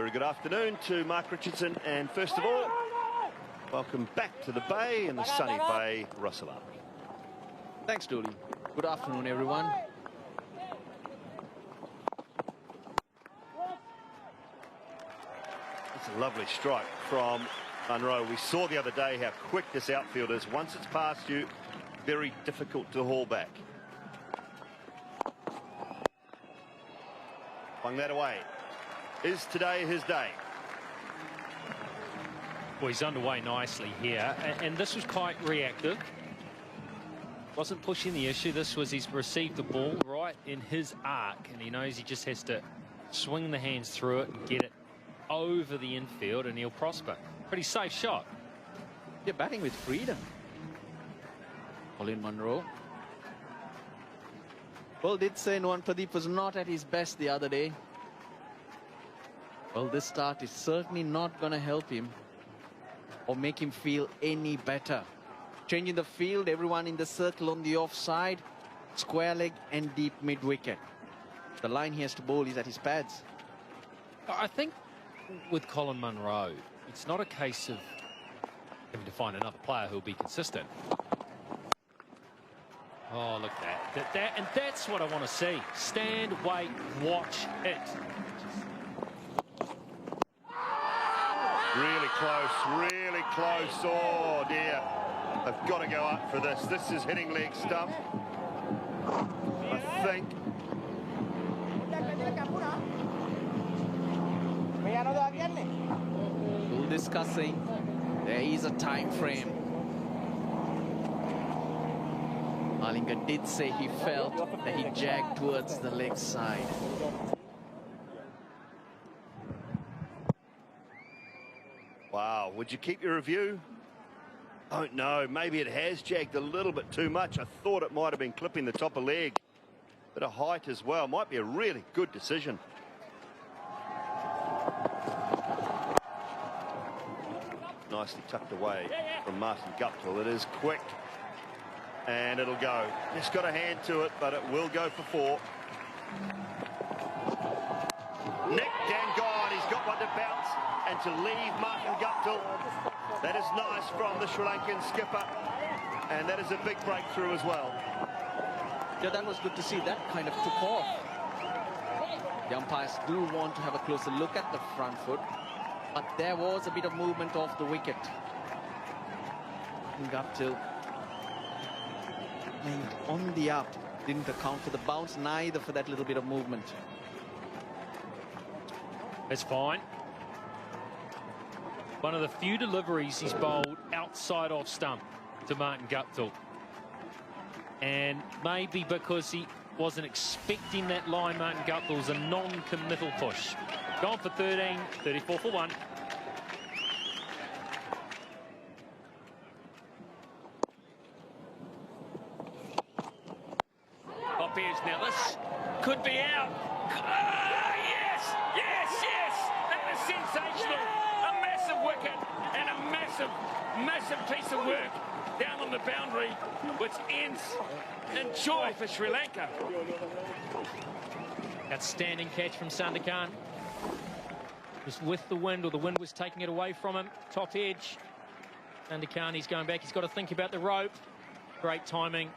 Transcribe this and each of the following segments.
Very good afternoon to Mark Richardson, and first of all, welcome back to the Bay in the sunny Bay, Russell up. Thanks, Dooley. Good afternoon, everyone. It's a lovely strike from Munro. We saw the other day how quick this outfield is. Once it's past you, very difficult to haul back. Flung that away. Is today his day? Well, he's underway nicely here, and this was quite reactive. Wasn't pushing the issue. This was he's received the ball right in his arc, and he knows he just has to swing the hands through it and get it over the infield, and he'll prosper. Pretty safe shot. They're batting with freedom. Colin Munro. Well, did say Nuwan Pradeep was not at his best the other day. Well, this start is certainly not going to help him or make him feel any better. Changing the field, everyone in the circle on the offside, square leg and deep mid-wicket. The line he has to bowl is at his pads. I think with Colin Munro, it's not a case of having to find another player who'll be consistent. Oh, look at that. And that's what I want to see. Stand, wait, watch it. Really close, really close. Oh, dear. They've got to go up for this. This is hitting leg stump. I think. We'll discussing. There is a time frame. Malinga did say he felt that he jagged towards the leg side. Wow, would you keep your review? Don't know, maybe it has jagged a little bit too much. I thought it might have been clipping the top of leg. Bit of height as well, might be a really good decision. Nicely tucked away from Martin Guptill. It is quick, and it'll go. It's got a hand to it, but it will go for 4. Nick Gangon, he's got one to bounce and to leave Martin Guptill. That is nice from the Sri Lankan skipper, and that is a big breakthrough as well. Yeah, that was good to see. That kind of took off. The umpires do want to have a closer look at the front foot, but there was a bit of movement off the wicket. Guptill and on the up. Didn't account for the bounce, neither for that little bit of movement. It's fine. One of the few deliveries he's bowled outside off stump to Martin Guptill. And maybe because he wasn't expecting that line, Martin Guptill's a non-committal push. Gone for 13, 34 for 1. Top edge. Now this could be out. Yes! Yes! Yes! That is sensational. A massive wicket and a massive piece of work down on the boundary, which ends in joy for Sri Lanka. Outstanding catch from Sandakan. Was with the wind, or the wind was taking it away from him. Top edge. Sandakan, he's going back. He's got to think about the rope. Great timing.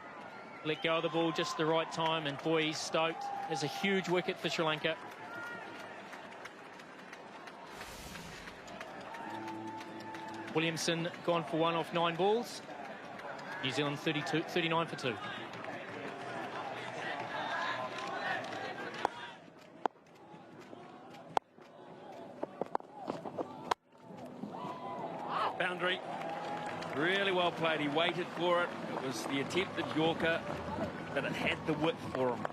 Let go of the ball just the right time, and boy, he's stoked. There's a huge wicket for Sri Lanka. Williamson gone for 1 off 9 balls. New Zealand 39 for 2. Boundary. Really well played. He waited for it. It was the attempted Yorker, but it had the width for him.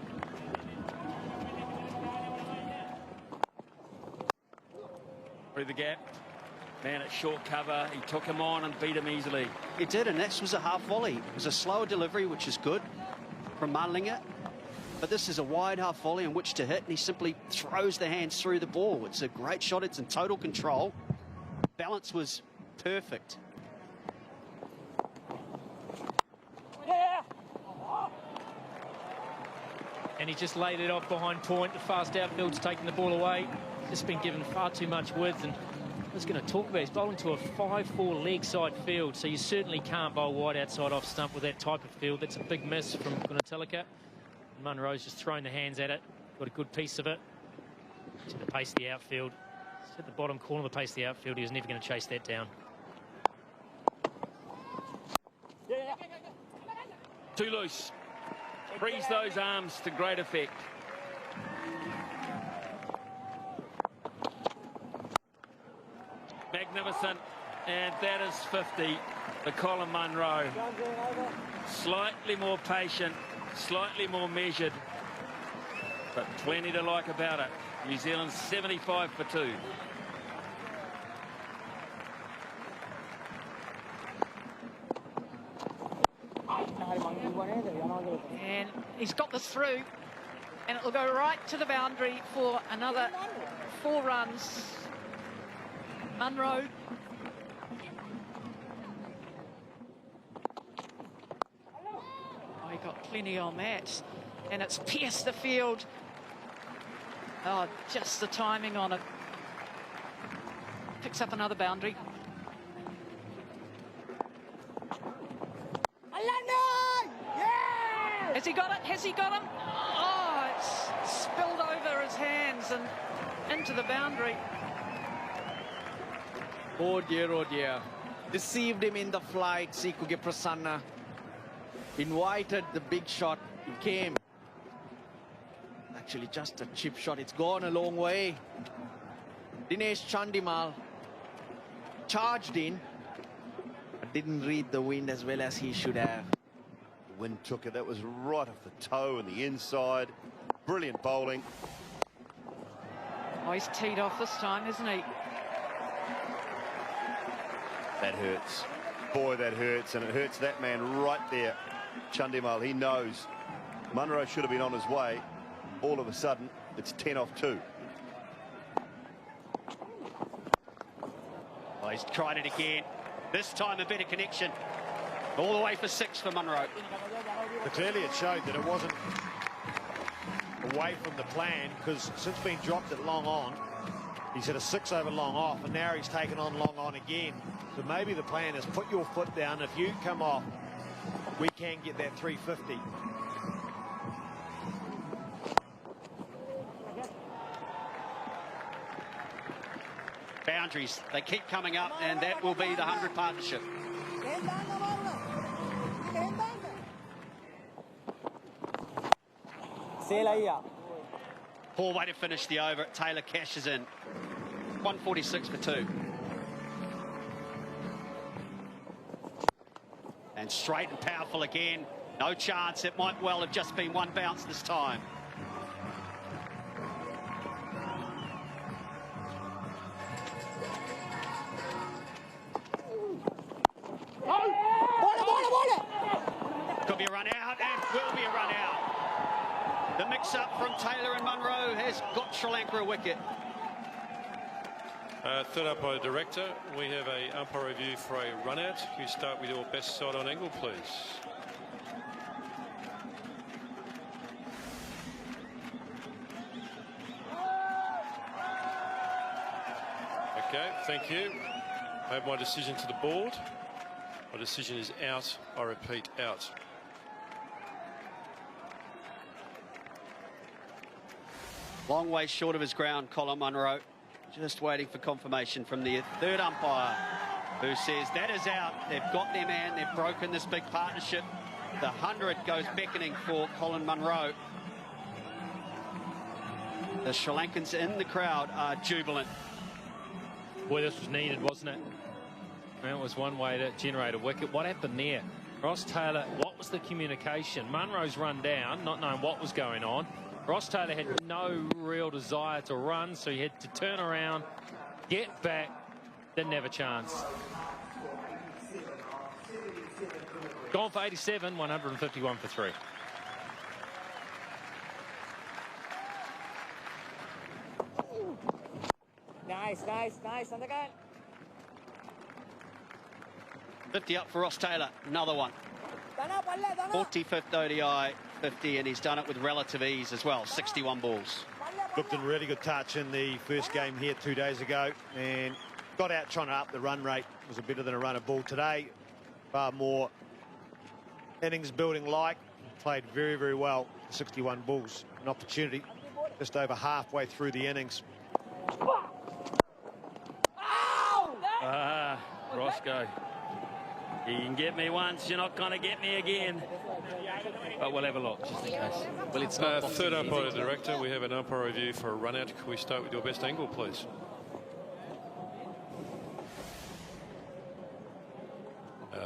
Through the gap. Man at short cover. He took him on and beat him easily. It did, and this was a half volley. It was a slower delivery, which is good from Malinga. But this is a wide half volley in which to hit, and he simply throws the hands through the ball. It's a great shot. It's in total control. Balance was perfect. and he just laid it off behind point. The fast outfield's taking the ball away. Just been given far too much width, and I was going to talk about, he's bowling to a 5-4 leg side field, so you certainly can't bowl wide outside off stump with that type of field. That's a big miss from Gunatelika. Munro's just thrown the hands at it, got a good piece of it. To the pace of the outfield. It's at the bottom corner of the pace of the outfield. He was never going to chase that down. Too loose. Freeze those arms to great effect. Magnificent. And that is 50 for Colin Munro. Slightly more patient, slightly more measured, but plenty to like about it. New Zealand 75 for 2. And he's got this through, and it will go right to the boundary for another 4 runs. Munro. Oh, he got plenty on that, and it's pierced the field. Oh, just the timing on it. Picks up another boundary. Has he got it? Has he got him? Oh, it's spilled over his hands and into the boundary. Oh dear. Deceived him in the flight, Sikuge Prasanna. Invited the big shot. It came. Actually, just a chip shot. It's gone a long way. Dinesh Chandimal charged in, but didn't read the wind as well as he should have. The wind took it. That was right off the toe and the inside. Brilliant bowling. Oh, he's teed off this time, isn't he? That hurts. Boy, that hurts. And it hurts that man right there. Chandimal, he knows. Munro should have been on his way. All of a sudden, it's 10 off 2. Oh, he's tried it again. This time a better connection. All the way for 6 for Munro. But clearly it showed that it wasn't away from the plan, because since being dropped at long on, he's had a 6 over long off, and now he's taken on long on again. So maybe the plan is put your foot down. If you come off, we can get that 350. Boundaries, they keep coming up, and that will be the 100 partnership. Poor way to finish the over. Taylor cashes in. 146 for 2. And straight and powerful again. No chance. It might well have just been one bounce this time. Could be a run out, and will be a run out. The mix-up from Taylor and Munro has got Sri Lanka a wicket. Third umpire director, we have a umpire review for a run out. Can you start with your best side on angle, please? Okay, thank you. I have my decision to the board. My decision is out. I repeat, out. Long way short of his ground, Colin Munro. Just waiting for confirmation from the third umpire, who says that is out. They've got their man. They've broken this big partnership. The 100 goes beckoning for Colin Munro. The Sri Lankans in the crowd are jubilant. Boy, this was needed, wasn't it? That was one way to generate a wicket. What happened there? Ross Taylor, what was the communication? Munro's run down, not knowing what was going on. Ross Taylor had no real desire to run, so he had to turn around, get back, didn't have a chance. Gone for 87, 151 for 3. Nice, on the gun. 50 up for Ross Taylor, another one. 45th ODI 50, and he's done it with relative ease as well. 61 balls. Looked in really good touch in the first game here 2 days ago and got out trying to up the run rate. Was a better than a run of ball today. Far more innings building like. Played very, very well. 61 balls. An opportunity just over halfway through the innings. Roscoe. You can get me once, you're not going to get me again. But we'll have a look, just in case. Well, it's not Third umpire director, we have an umpire review for a run out. Can we start with your best angle, please?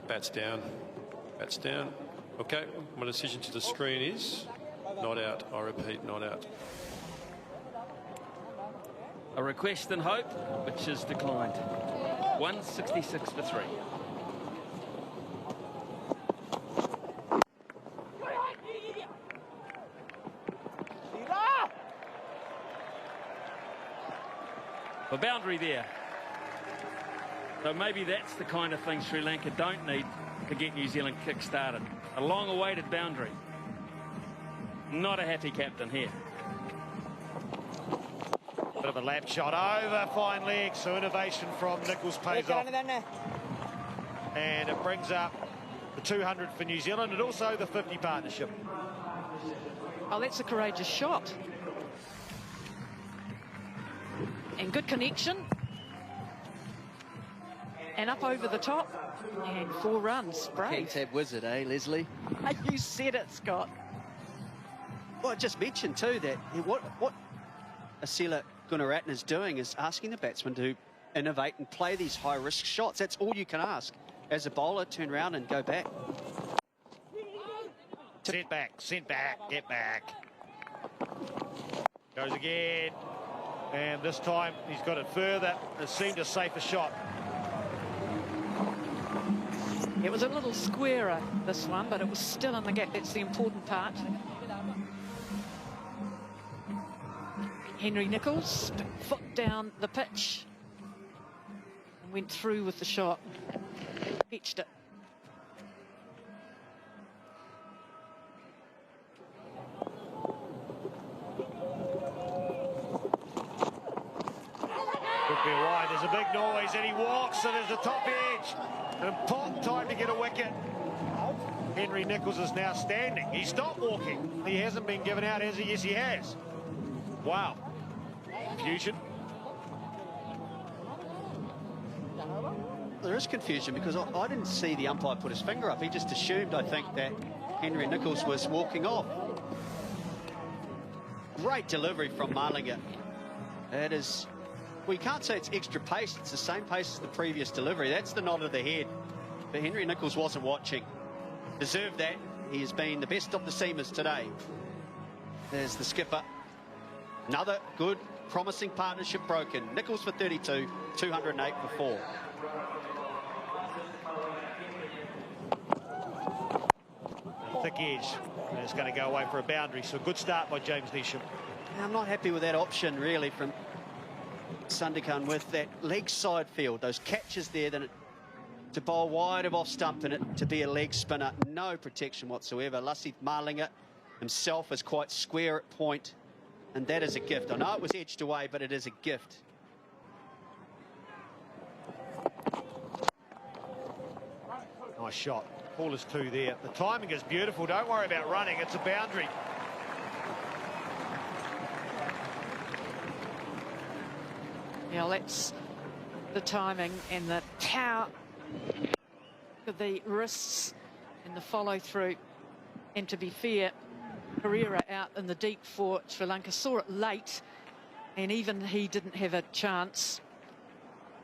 Bats down. Bats down. Okay, my decision to the screen is not out. I repeat, not out. A request and hope, which is declined. 166 for 3. A boundary there. So maybe that's the kind of thing Sri Lanka don't need to get New Zealand kick-started. A long-awaited boundary. Not a happy captain here. Bit of a lap shot over, fine leg, so innovation from Nichols pays off. And it brings up the 200 for New Zealand and also the 50 partnership. Oh, that's a courageous shot. And good connection. And up over the top. And 4 runs. Brave. Tab wizard, eh, Leslie? You said it, Scott. Well, I just mentioned too that what Asila Gunaratne is doing is asking the batsman to innovate and play these high-risk shots. That's all you can ask. As a bowler, turn around and go back. Sent back, get back. Goes again. And this time he's got it further. It seemed a safer shot. It was a little squarer, this one, but it was still in the gap. That's the important part. Henry Nichols, foot down the pitch. And went through with the shot. Pitched it. Could be wide. There's a big noise and he walks and there's the top edge. An important time to get a wicket. Henry Nichols is now standing. He stopped walking. He hasn't been given out, has he? Yes, he has. Wow. Confusion. There is confusion because I didn't see the umpire put his finger up. He just assumed, I think, that Henry Nichols was walking off. Great delivery from Marlinger. That is, well, you can't say it's extra pace. It's the same pace as the previous delivery. That's the nod of the head. But Henry Nichols wasn't watching. Deserved that. He has been the best of the seamers today. There's the skipper. Another good, promising partnership broken. Nichols for 32, 208 for 4. Thick edge. And it's going to go away for a boundary. So a good start by James Neesham. I'm not happy with that option, really, from Sandakan with that leg side field. Those catches there, to bowl wide of off stump and it to be a leg spinner. No protection whatsoever. Lasith Marlinger himself is quite square at point. And that is a gift. I know it was edged away, but it is a gift. Nice shot. Ball is 2 there. The timing is beautiful. Don't worry about running. It's a boundary. Yeah, that's the timing and the power of the wrists and the follow through. And to be fair, Pereira out in the deep for Sri Lanka saw it late, and even he didn't have a chance.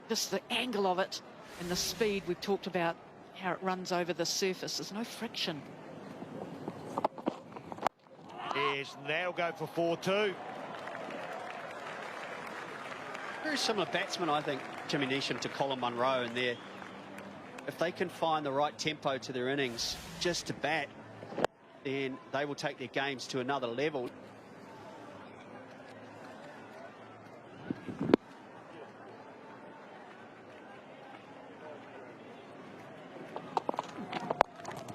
Just the angle of it and the speed we've talked about, how it runs over the surface. There's no friction. Yes, they'll go for 4-2. Very similar batsman, I think, Jimmy Neesham to Colin Munro, and there, if they can find the right tempo to their innings just to bat, then they will take their games to another level.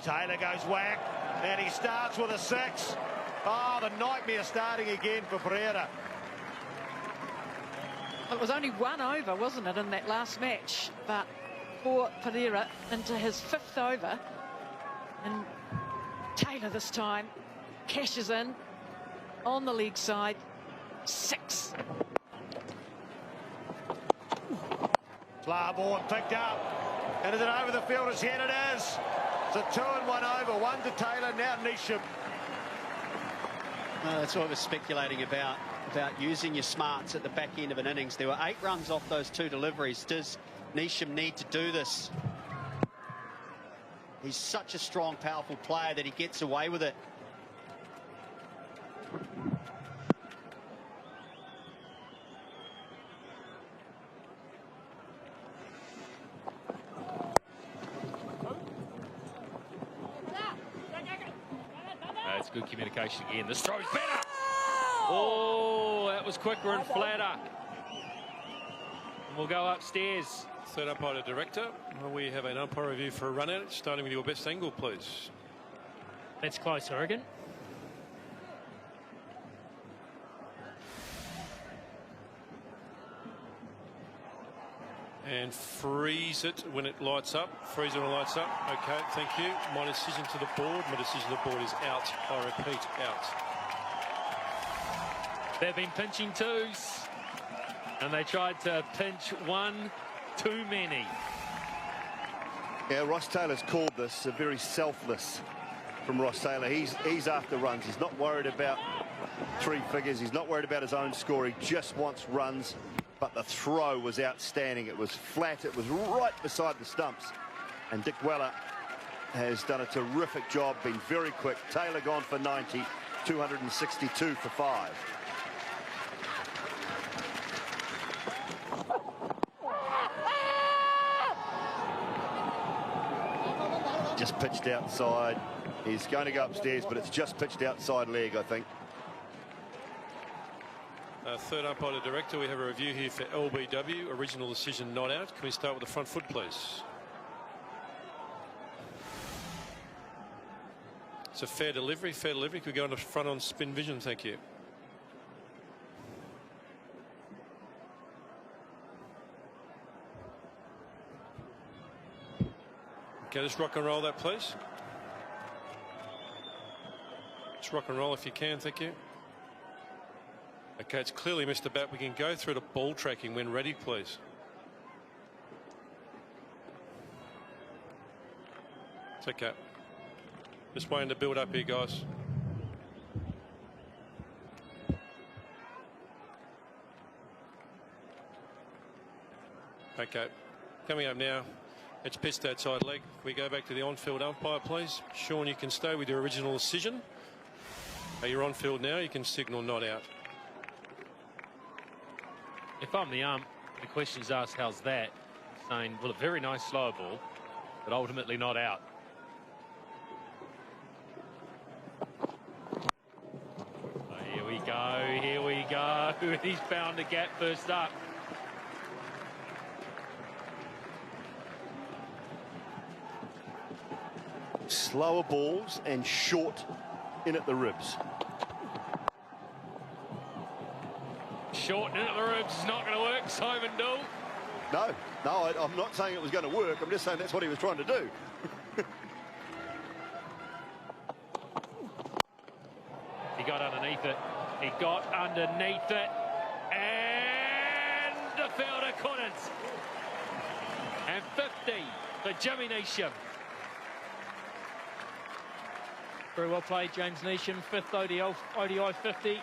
Taylor goes whack. And he starts with a 6. Oh, the nightmare starting again for Pereira. It was only 1 over, wasn't it, in that last match? But for Pereira into his 5th over. And Taylor this time cashes in on the leg side. 6. Flower ball picked up. And is it over the fielder's head? It is. It's a 2 and 1 over. 1 to Taylor, now Neesham. That's what I was speculating about using your smarts at the back end of an innings. There were 8 runs off those 2 deliveries. Does Neesham need to do this? He's such a strong, powerful player that he gets away with it. That's good communication again. This throw's better. Oh, that was quicker and flatter. And we'll go upstairs. Third umpire to director. We have an umpire review for a run out. Starting with your best angle, please. That's close, Oregon. And freeze it when it lights up. Freeze it when it lights up. Okay, thank you. My decision to the board. My decision to the board is out. I repeat, out. They've been pinching 2s. And they tried to pinch 1 too many. Yeah, Ross Taylor's called this a very selfless from Ross Taylor. He's after runs. He's not worried about 3 figures. He's not worried about his own score. He just wants runs. But the throw was outstanding. It was flat. It was right beside the stumps. And Dick Weller has done a terrific job, been very quick. Taylor gone for 90, 262 for 5. Just pitched outside. He's going to go upstairs, but it's just pitched outside leg, I think. Third umpire to director. We have a review here for LBW. Original decision not out. Can we start with the front foot, please? It's a fair delivery. Fair delivery. Could we go on the front on spin vision? Thank you. Okay, just rock and roll that, please. Just rock and roll if you can. Thank you. Okay, it's clearly missed the bat. We can go through to ball tracking when ready, please. It's okay. Just waiting to build up here, guys. Okay, coming up now. It's pitched outside leg. Can we go back to the on-field umpire, please? Sean, you can stay with your original decision. You're on field now. You can signal not out. If I'm the ump, the question's asked, how's that? Saying, well, a very nice slow ball, but ultimately not out. Oh, here we go, here we go. He's found a gap first up. Slower balls and short in at the ribs. Short in at the ribs is not going to work, Simon Dool. No, I'm not saying it was going to work. I'm just saying that's what he was trying to do. He got underneath it. He got underneath it. And the fielder couldn't. And 50 for Jimmy Neesham. Very well played, James Neesham. 5th ODI 50.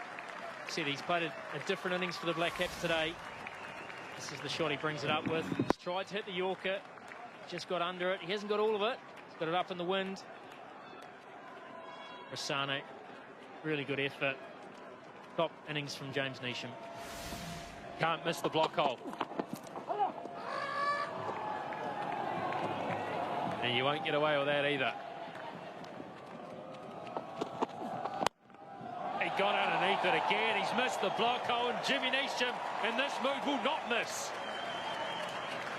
Said he's played a different innings for the Black Caps today. This is the shot he brings it up with. He's tried to hit the Yorker. Just got under it. He hasn't got all of it. He's got it up in the wind. Rossano, really good effort. Top innings from James Neesham. Can't miss the block hole. And you won't get away with that either. He got underneath it again. He's missed the block hole, and Jimmy Neesham in this move will not miss.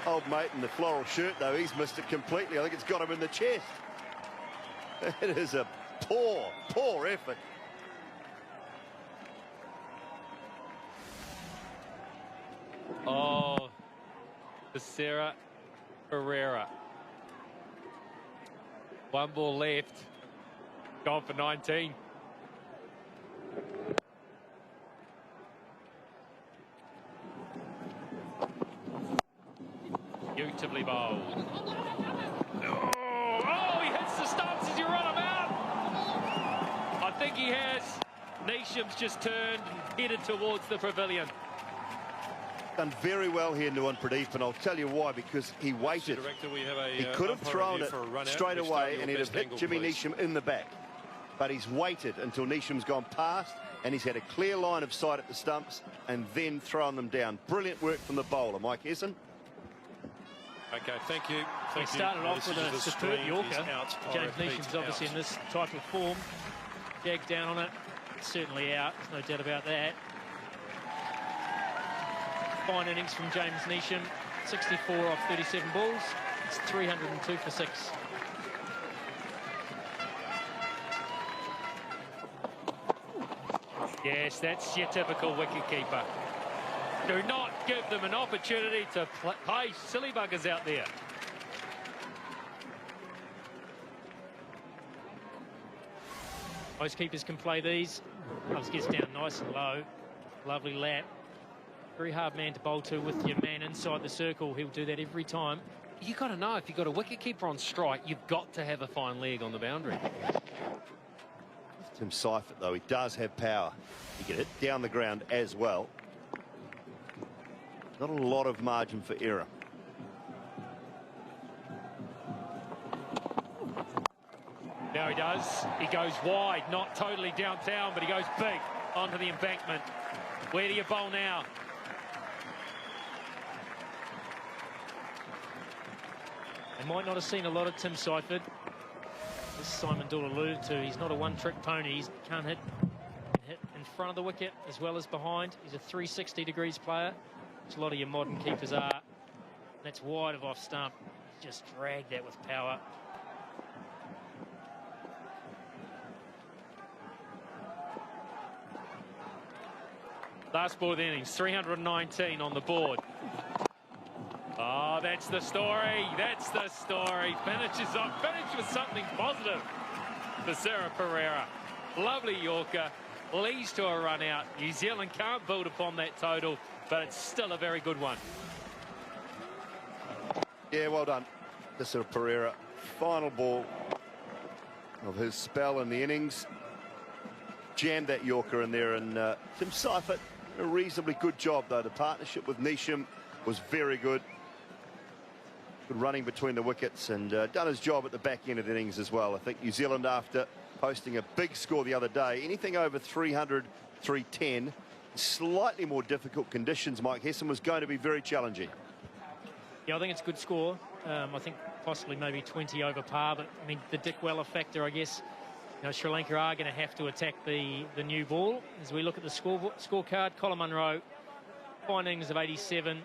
Old mate in the floral shirt, though, he's missed it completely. I think it's got him in the chest. It is a Poor effort. Oh, Sarah Pereira. One ball left. Gone for 19. Beautifully bowled. Oh, he hits the stumps as you run him out. I think he has. Neesham's just turned and headed towards the pavilion. Done very well here, Nuwan Pradeep, and I'll tell you why, because he waited. Director, we have a, he could have thrown it straight away and he'd have hit Jimmy Neesham in the back. But he's waited until Neesham's gone past and he's had a clear line of sight at the stumps and then thrown them down. Brilliant work from the bowler, Mike Hesson. Okay, thank you. He started off with a superb Yorker. James Neesham's obviously in this type of form. Jagged down on it. Certainly out, there's no doubt about that. Fine innings from James Neesham. 64 off 37 balls. It's 302 for 6. Yes, that's your typical wicketkeeper. Do not give them an opportunity to play silly buggers out there. Most keepers can play these. Gloves gets down nice and low. Lovely lap. Very hard man to bowl to with your man inside the circle. He'll do that every time. You've got to know, if you've got a wicketkeeper on strike, you've got to have a fine leg on the boundary. Tim Seifert, though, he does have power. He can hit down the ground as well. Not a lot of margin for error. Now he does. He goes wide, not totally downtown, but he goes big onto the embankment. Where do you bowl now? They might not have seen a lot of Tim Seifert. As Simon Dool alluded to, he's not a one-trick pony. He can't hit in front of the wicket as well as behind. He's a 360 degrees player, which a lot of your modern keepers are. That's wide of off stump. Just drag that with power. Last ball of the innings, 319 on the board. Oh, that's the story. That's the story. Finishes off. Finish with something positive for Sarah Pereira. Lovely Yorker. Leads to a run out. New Zealand can't build upon that total, but it's still a very good one. Yeah, well done to Sarah Pereira. Final ball of his spell in the innings. Jammed that Yorker in there, and Tim Seifert, a reasonably good job, though. The partnership with Neesham was very good. Good running between the wickets, and done his job at the back end of the innings as well. I think New Zealand, after posting a big score the other day, anything over 300, 310, slightly more difficult conditions, Mike Hesson, was going to be very challenging. Yeah, I think it's a good score. I think possibly maybe 20 over par, but I mean, the Dick Weller factor, I guess. You know, Sri Lanka are going to have to attack the new ball. As we look at the scorecard, Colin Munro, findings of 87.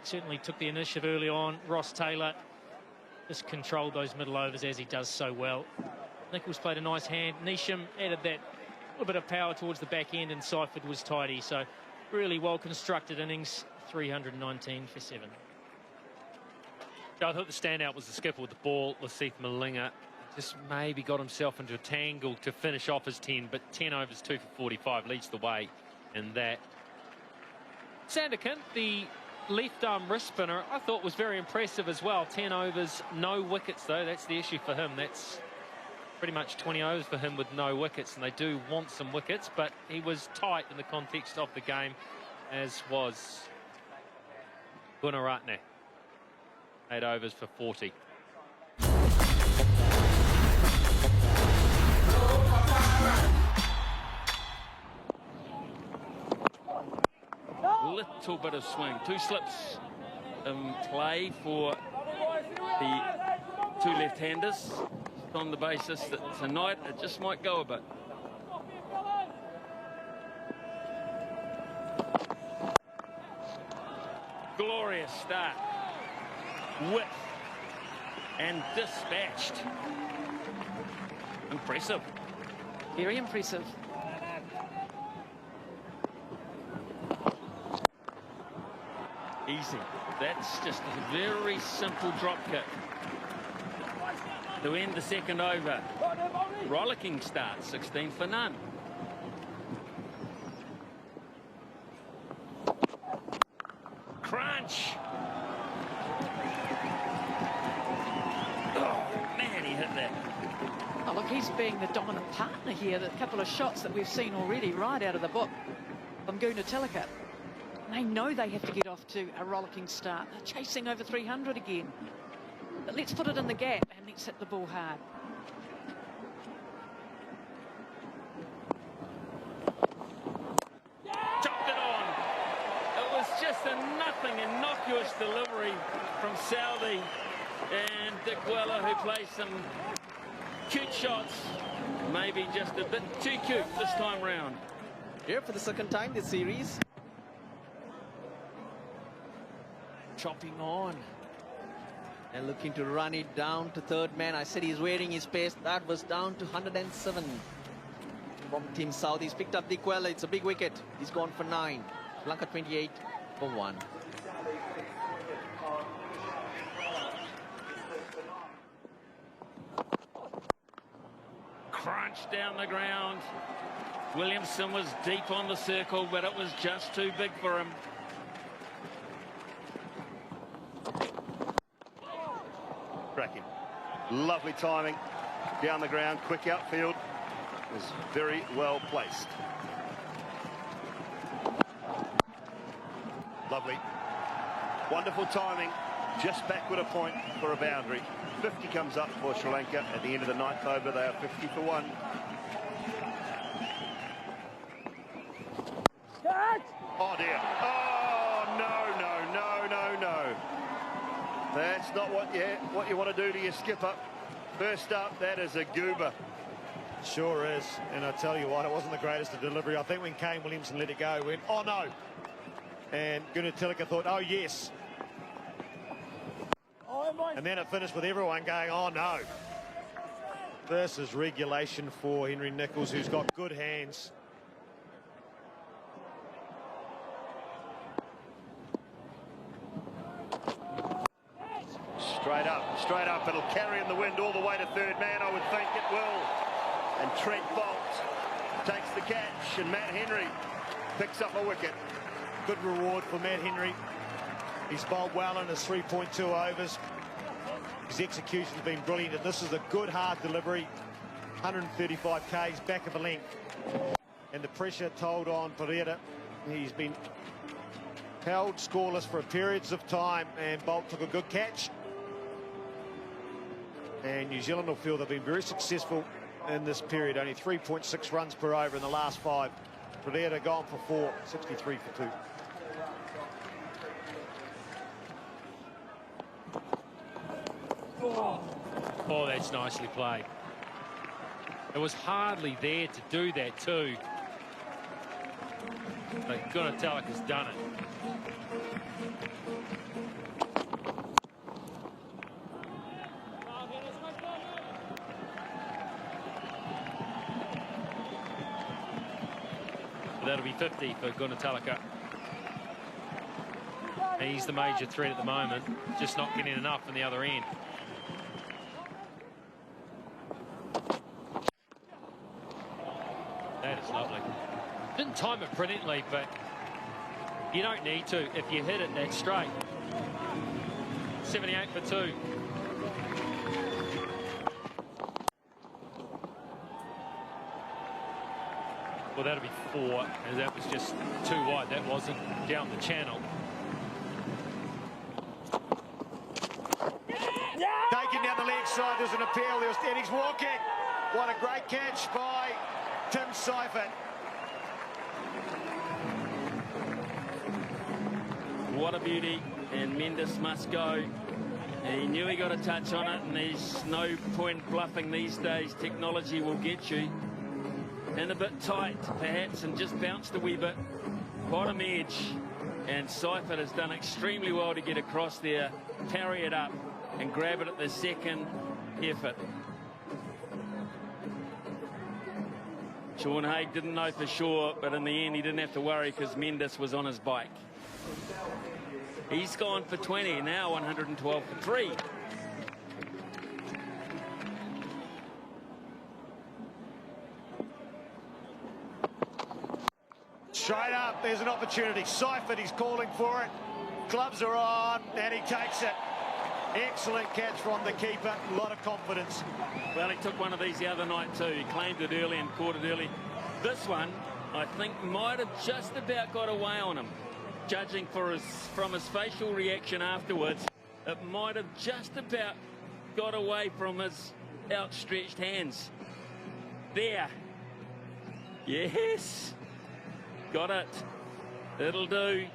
Certainly took the initiative early on. Ross Taylor just controlled those middle overs as he does so well. Nichols played a nice hand. Neesham added that little bit of power towards the back end, and Seifert was tidy. So really well constructed innings. 319 for 7. I thought the standout was the skipper with the ball, Lasith Malinga. Just maybe got himself into a tangle to finish off his 10, but 10 overs, 2 for 45 leads the way in that. Sanderkin, the left arm wrist spinner, I thought was very impressive as well. 10 overs, no wickets though. That's the issue for him. That's pretty much 20 overs for him with no wickets, and they do want some wickets, but he was tight in the context of the game, as was Gunaratne. 8 overs for 40. Little bit of swing. 2 slips in play for the 2 left-handers, on the basis that tonight it just might go a bit. Glorious start. Width and dispatched. Impressive. Very impressive. Easy. That's just a very simple drop kick to end the second over. Rollicking start, 16 for none. Crunch. Oh, man, he hit that. Oh, look, he's being the dominant partner here. The couple of shots that we've seen already right out of the book from Tilaka. They know they have to get off to a rollicking start. They're chasing over 300 again. But let's put it in the gap and let's hit the ball hard. Chopped it on. It was just a nothing innocuous delivery from Saudi and Dick Weller, who plays some cute shots. Maybe just a bit too cute this time round. Here for the second time this series. Chopping on. And looking to run it down to third man. I said he's wearing his pace. That was down to 107 from Team South. He's picked up Dick Weller. It's a big wicket. He's gone for 9. Sri Lanka 28 for 1. Crunch down the ground. Williamson was deep on the circle, but it was just too big for him. Cracking. Lovely timing. Down the ground, quick outfield. Was very well placed. Lovely. Wonderful timing. Just backward a point for a boundary. 50 comes up for Sri Lanka. At the end of the ninth over, they are 50 for 1. Oh dear. Oh no, no, no, no, no. That's not what you want to do to your skipper. First up, that is a goober. Sure is. And I tell you what, it wasn't the greatest of delivery. I think when Kane Williamson let it go, he went, oh no. And Tilaka thought, oh yes. And then it finished with everyone going, oh no. This is regulation for Henry Nicholls, who's got good hands. Straight up. It'll carry in the wind all the way to third man. I would think it will. And Trent Bolt takes the catch, and Matt Henry picks up a wicket. Good reward for Matt Henry. He's bowled well in his 3.2 overs. His execution's been brilliant, and this is a good hard delivery. 135 k's back of a length. And the pressure told on Pereira. He's been held scoreless for periods of time, and Bolt took a good catch. And New Zealand will feel they've been very successful in this period. Only 3.6 runs per over in the last 5. Pereira gone for 4, 63 for 2. Oh, that's nicely played. It was hardly there to do that too. But Tilaka's done it. That'll be 50 for Tilaka. He's the major threat at the moment, just not getting enough from the other end. That is lovely. Didn't time it brilliantly, but you don't need to if you hit it that straight. 78 for 2. Well, that'll be 4, and that was just too wide. That wasn't down the channel. Taken down the leg side, there's an appeal. And he's walking. What a great catch by Tim Seifert. What a beauty, and Mendes must go. He knew he got a touch on it, and there's no point bluffing these days. Technology will get you. And a bit tight, perhaps, and just bounced a wee bit. Bottom edge, and Seifert has done extremely well to get across there, parry it up, and grab it at the second effort. Sean Haig didn't know for sure, but in the end he didn't have to worry because Mendes was on his bike. He's gone for 20, now 112 for 3. Straight up, there's an opportunity. Seifert, he's calling for it. Gloves are on, and he takes it. Excellent catch from the keeper. A lot of confidence. Well, he took one of these the other night too. He claimed it early and caught it early. This one, I think, might have just about got away on him. Judging from his facial reaction afterwards, it might have just about got away from his outstretched hands. There. Yes. Got it. It'll do.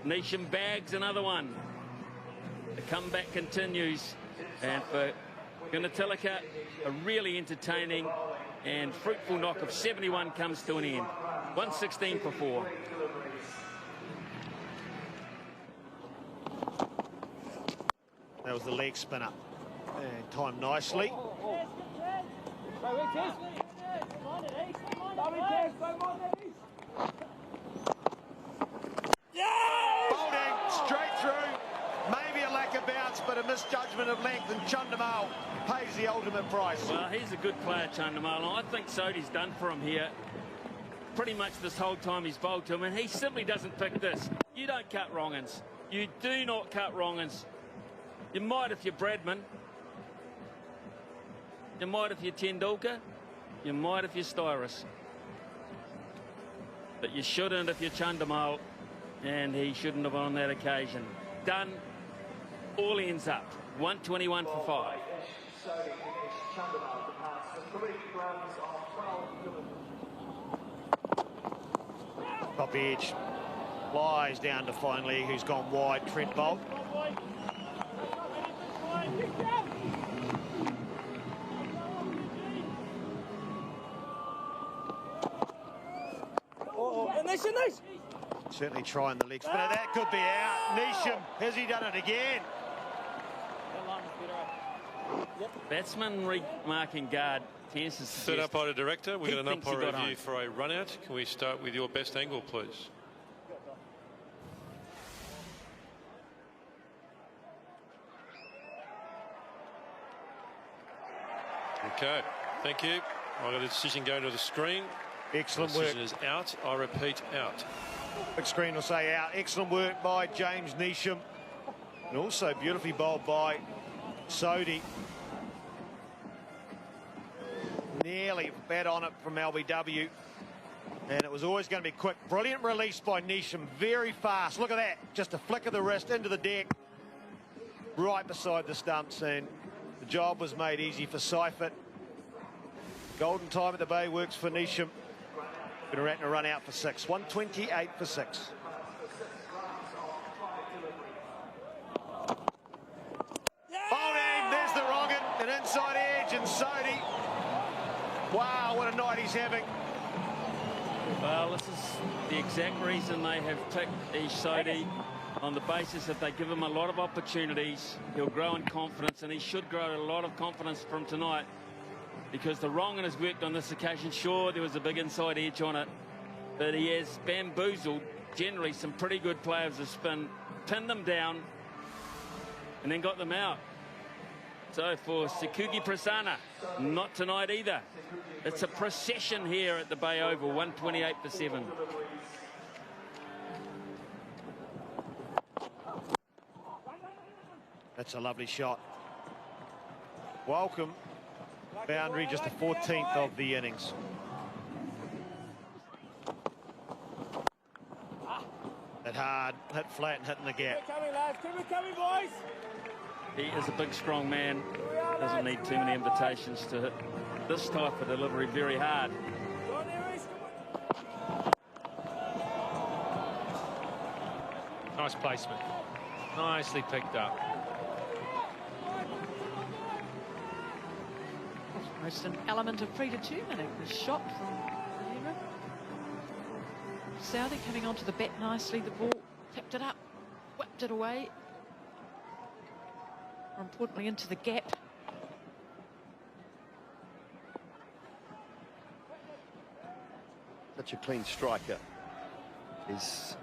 Neesham bags another one. The comeback continues. And for Gunatilaka, a really entertaining and fruitful knock of 71 comes to an end. 116 for 4. That was the leg spinner. And timed nicely. Bowling straight through. Maybe a lack of bounce, but a misjudgment of length, and Chandamal pays the ultimate price. Well, he's a good player, Chandamal, and I think Sodi's done for him here. Pretty much this whole time he's bowled to him, and he simply doesn't pick this. You don't cut wrong-uns. You do not cut wrong-uns. You might if you're Bradman. You might if you're Tendulkar. You might if you're Styrus. But you shouldn't if you're Chandamal, and he shouldn't have on that occasion. Done. All ends up. 121 for 5. Top edge. Lies down to fine leg, who's gone wide. Trent Bolt. Certainly trying the leg spinner. That could be out. Neesham, has he done it again? Batsman marking guard. Third umpire director, we've got an umpire review for a run out. Can we start with your best angle, please? Okay, thank you. I've got a decision going to the screen. Excellent the work. Decision is out. I repeat, out. Big screen will say out. Excellent work by James Neesham. And also beautifully bowled by Sodi. Nearly bat on it from LBW. And it was always going to be quick. Brilliant release by Neesham. Very fast. Look at that. Just a flick of the wrist into the deck. Right beside the stumps. And the job was made easy for Seifert. Golden time at the bay works for Neesham. Going to run out for 6. 128 for 6. Bowling, there's the wrong an inside edge, and Sodi. Wow, what a night he's having. Well, this is the exact reason they have picked Ish Sodi, on the basis that they give him a lot of opportunities. He'll grow in confidence, and he should grow a lot of confidence from tonight, because the wrong-un has worked on this occasion. Sure, there was a big inside edge on it, but he has bamboozled generally some pretty good players of spin, pinned them down, and then got them out. So for Sikugi Prasanna, not tonight either. It's a procession here at the Bay Oval. 128 for 7. That's a lovely shot. Welcome. Boundary, just the 14th of the innings. Hit hard, hit flat, and hit in the gap. Keep it coming, lads. Keep it coming, boys. He is a big, strong man. Doesn't need too many invitations to hit this type of delivery very hard. Nice placement. Nicely picked up. Almost an element of predetermining the shot from Pereira. Southey coming onto the bat nicely. The ball tipped it up, whipped it away. More importantly, into the gap. Such a clean striker is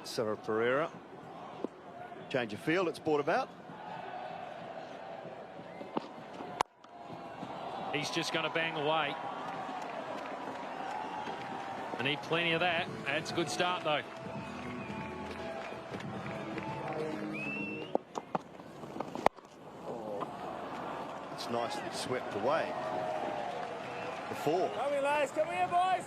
Sarah Pereira. Change of field, it's brought about. He's just going to bang away. I need plenty of that. That's a good start, though. It's nicely swept away. The four. Come here, lads. Come here, boys.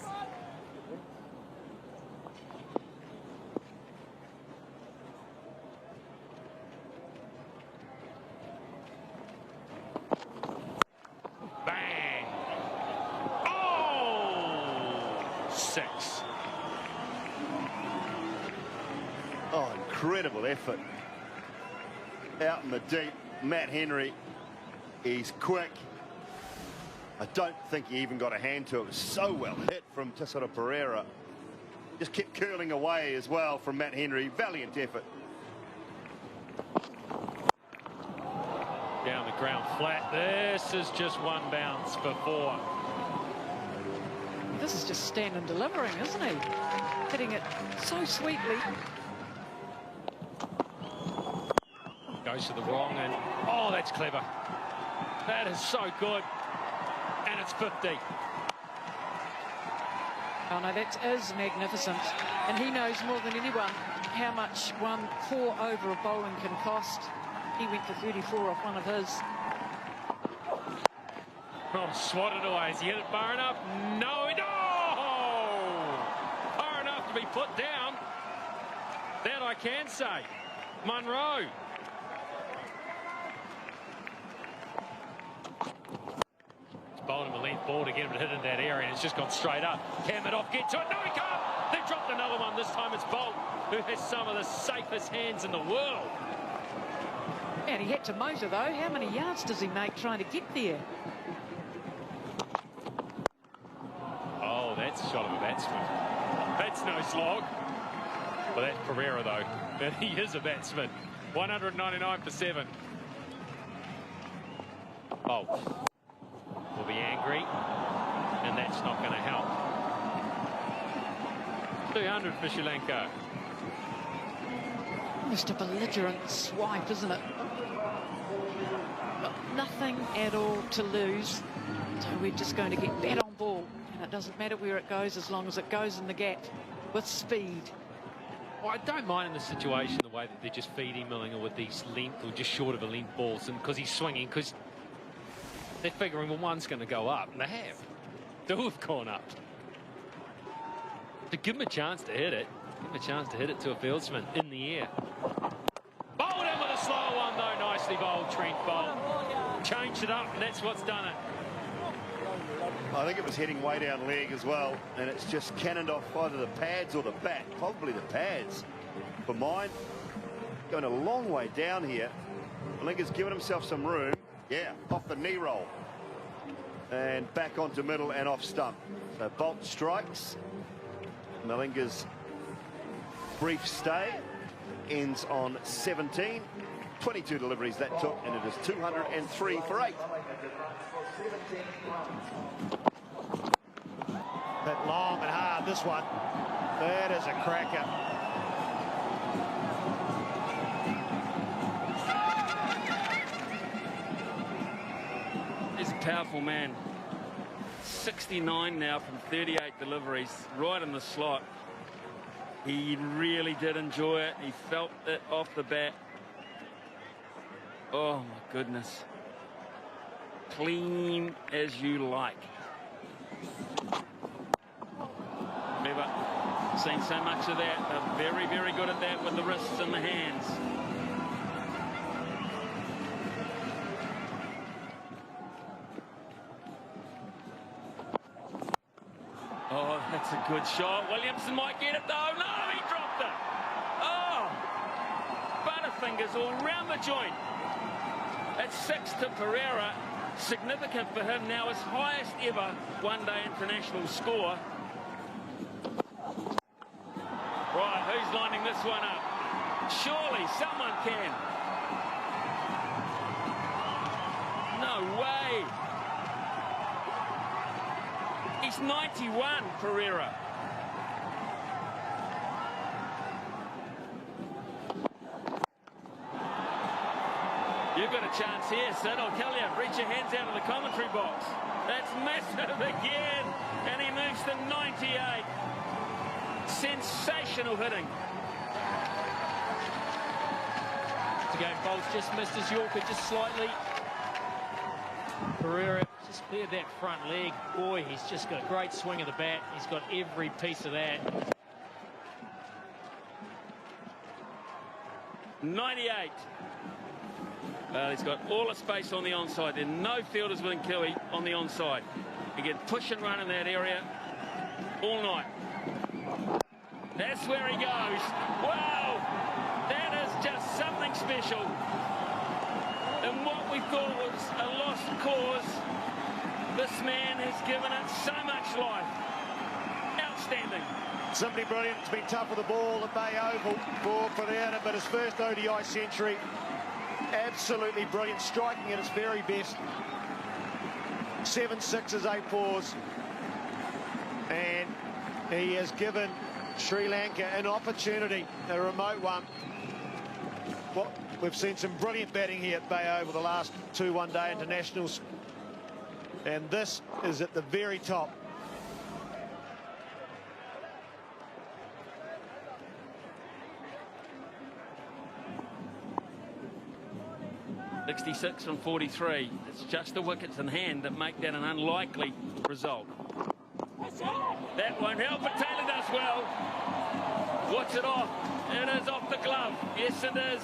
Bang! Oh! 6. Oh, incredible effort. Out in the deep, Matt Henry. He's quick. I don't think he even got a hand to it. It was so well hit from Tesoro Pereira. Just kept curling away as well from Matt Henry. Valiant effort. Down the ground flat. This is just one bounce for 4. This is just standing delivering, isn't he? Hitting it so sweetly. Goes to the wrong and, oh, that's clever. That is so good. And it's 50. Oh no, that is magnificent. And he knows more than anyone how much one 4 over a bowling can cost. He went for 34 off one of his. Oh, swatted away. Has he hit it far enough? No, no! Far enough to be put down. That I can say. Munro. Bowling him a length ball to get him to hit in that area, and it's just gone straight up. Cam it off, get to it. No, he can't. They've dropped another one. This time it's Bolt, who has some of the safest hands in the world. And he had to motor, though. How many yards does he make trying to get there? Oh, that's a shot of a batsman. That's no slog. Well, that's Pereira, though. But he is a batsman. 199 for 7. Bolt will be angry, and that's not going to help. 200 for Sri Lanka. Just a belligerent swipe, isn't it? Got nothing at all to lose. So we're just going to get that on ball. And it doesn't matter where it goes as long as it goes in the gap with speed. Well, I don't mind in this situation the way that they're just feeding Millinga with these length or just short of a length balls, and because he's swinging, because they're figuring, well, one's going to go up, and they have. 2 have gone up. To give him a chance to hit it, give him a chance to hit it to a fieldsman in the air. Bowled in with a slow one, though. Nicely bowled, Trent Bolt. Changed it up, and that's what's done it. I think it was heading way down leg as well, and it's just cannoned off either the pads or the bat. Probably the pads for mine. Going a long way down here. Malinga's given himself some room. Yeah, off the knee roll. And back onto middle and off stump. So Bolt strikes. Malinga's brief stay ends on 17. 22 deliveries that took, and it is 203 for 8. Hit long and hard, this one. That is a cracker. He's a powerful man. 69 now from 38 deliveries, right in the slot. He really did enjoy it. He felt it off the bat. Oh, my goodness. Clean as you like. Never seen so much of that. They're very, very good at that with the wrists and the hands. Oh, that's a good shot. Williamson might get it, though. No, he dropped it. Oh, butterfingers all round the joint. That's 6 to Pereira. Significant for him now, his highest ever one-day international score. Right, who's lining this one up? Surely someone can. No way. He's 91, Pereira. You've got a chance here, Sid. I'll tell you. Reach your hands out of the commentary box. That's massive again. And he moves to 98. Sensational hitting. Again, Bowles just missed his Yorker just slightly. Pereira just cleared that front leg. Boy, he's just got a great swing of the bat. He's got every piece of that. 98. Well, he's got all the space on the onside. There are no fielders within Kiwi on the onside. He can push and run in that area all night. That's where he goes. Wow! That is just something special. And what we thought was a lost cause, this man has given it so much life. Outstanding. Simply brilliant. It's been tough with the ball at Bay Oval for Pereira, but his first ODI century, absolutely brilliant, striking at its very best. 7 sixes, 8 fours, and he has given Sri Lanka an opportunity, a remote one. Well, we've seen some brilliant batting here at Bay Oval the last 2 one-day internationals, and this is at the very top. .66 from 43. It's just the wickets in hand that make that an unlikely result. That won't help, but Taylor does well. What's it off? It is off the glove. Yes, it is.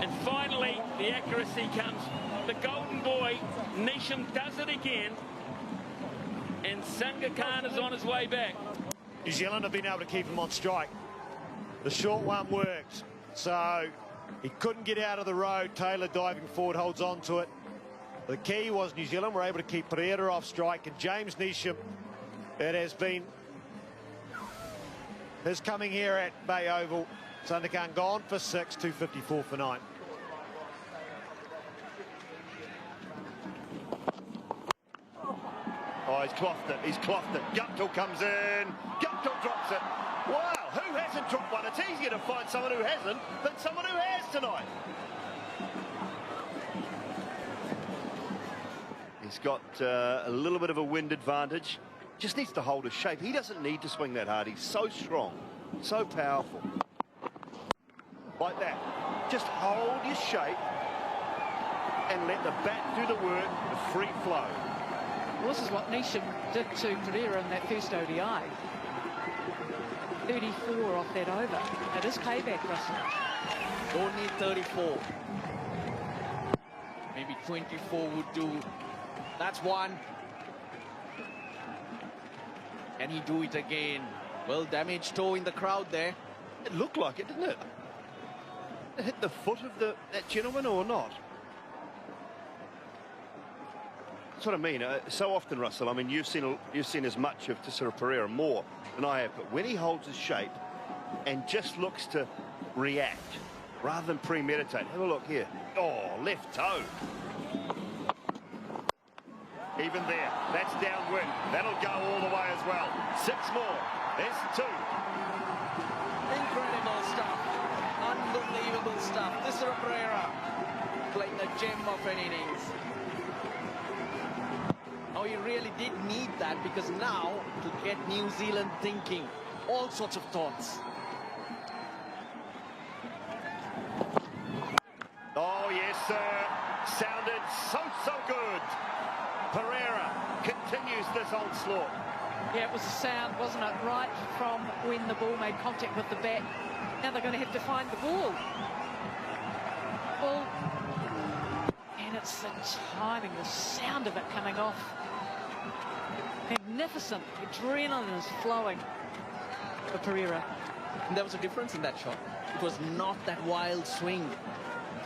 And finally, the accuracy comes. The golden boy, Neesham, does it again. And Sangakkhan is on his way back. New Zealand have been able to keep him on strike. The short one worked. So he couldn't get out of the road. Taylor diving forward holds on to it. The key was New Zealand were able to keep Pereira off strike, and James Neesham, it has been his coming here at Bay Oval. Sangakkhan gone for 6, 254 for 9. Oh, he's clothed it. He's clothed it. Guptill comes in. Guptill drops it. Wow, who hasn't dropped one? It's easier to find someone who hasn't than someone who has tonight. He's got a little bit of a wind advantage. Just needs to hold his shape. He doesn't need to swing that hard. He's so strong, so powerful. Like that. Just hold your shape and let the bat do the work, the free flow. Well, this is what Neesham did to Pereira in that first ODI. 34 off that over. That is payback, Russell. Don't need 34. Maybe 24 would do. That's one. Can he do it again? Well, damaged toe in the crowd there. It looked like it, didn't it? It hit the foot of that gentleman or not? That's what I mean. So often, Russell, I mean, you've seen as much of Tisera Pereira more than I have, but when he holds his shape and just looks to react rather than premeditate. Have a look here. Oh, left toe. Even there, that's downwind. That'll go all the way as well. 6 more. There's 2. Incredible stuff. Unbelievable stuff. Tisera Pereira playing the gem of an innings. Oh, he really did need that, because now to get New Zealand thinking all sorts of thoughts. Oh, yes, sir. Sounded so good. Pereira continues this onslaught. Yeah, it was a sound, wasn't it? Right from when the ball made contact with the bat. Now they're going to have to find the ball. And it's the timing, the sound of it coming off. Magnificent. Adrenaline is flowing for Pereira. And there was a difference in that shot. It was not that wild swing.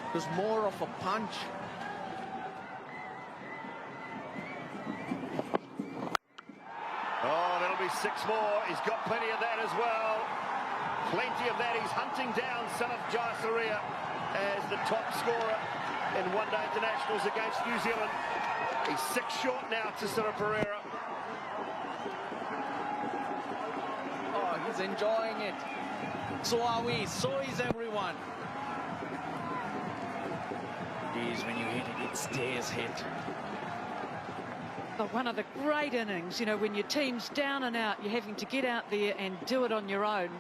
It was more of a punch. Oh, that'll be 6 more. He's got plenty of that as well. Plenty of that. He's hunting down Zealand Vs Srilanka as the top scorer in one-day internationals against New Zealand. He's 6 short now to Tisera Pereira. Oh, he's enjoying it. So are we. So is everyone. He is when you hit it, it stays hit. But one of the great innings, you know, when your team's down and out, you're having to get out there and do it on your own.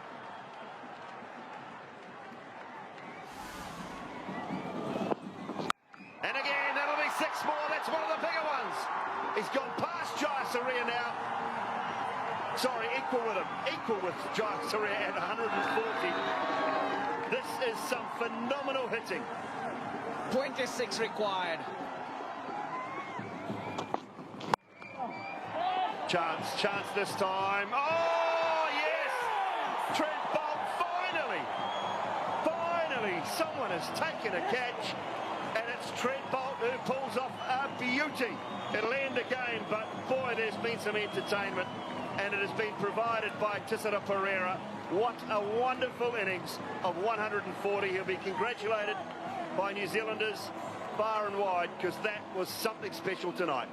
And again, that'll be 6 more. That's one of the bigger ones. He's gone past Jayasuriya now. Sorry, equal with him. Equal with Jayasuriya at 140. This is some phenomenal hitting. 26 required. Chance this time. Oh, yes! Trent Bolt, finally, someone has taken a catch, and it's Trent Bolt who pulls off a beauty. It'll end the game, but boy, there's been some entertainment, and it has been provided by Tisara Pereira. What a wonderful innings of 140. He'll be congratulated by New Zealanders far and wide, because that was something special tonight.